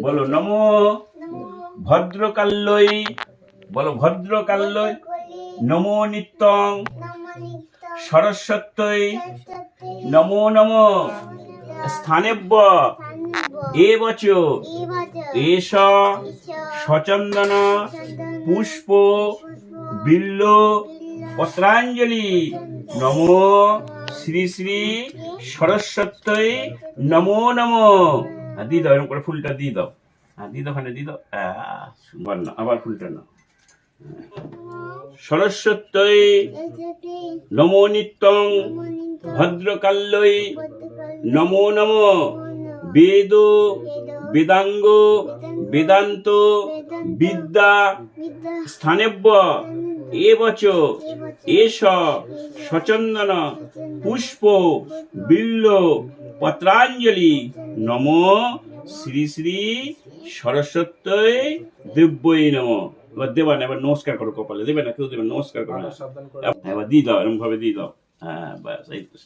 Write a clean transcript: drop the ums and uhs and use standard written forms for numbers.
বলো নমো ভদ্রকাল্যই, বলো ভদ্রকাল্যই, নমো নিত্যং সরস্বত্যই নমো নমো স্থানেব্য এবচ এষ সচন্দন পুষ্প বিল্ল পত্রাঞ্জলি নমো শ্রী শ্রী সরস্বত্যই নমো নমো। দিয়ে দাও, এরকম করে ফুলটা দিয়ে দাও। দিয়ে দাও, ওখানে দিয়ে দাও। আবার ফুলটা নাও। সরস্বত্যই নমো নিত্যং ভদ্রকাল্যই নমো নমো বেদ বেদাঙ্গ বেদান্ত বিদ্যা স্থানেব্য এবচ এষ সচন্দন পুষ্প বিল্ল পত্রাঞ্জলি নমো শ্রী শ্রী সরস্বত্যই দিব্যই নমঃ। এবার দেবা না, এবার নমস্কার করো, কপালে দেবে না, কেউ দেবে, নমস্কার করো। এবার দিয়ে দাও, এরকম ভাবে দিয়ে দাও। হ্যাঁ, ব্যাস, এই তো।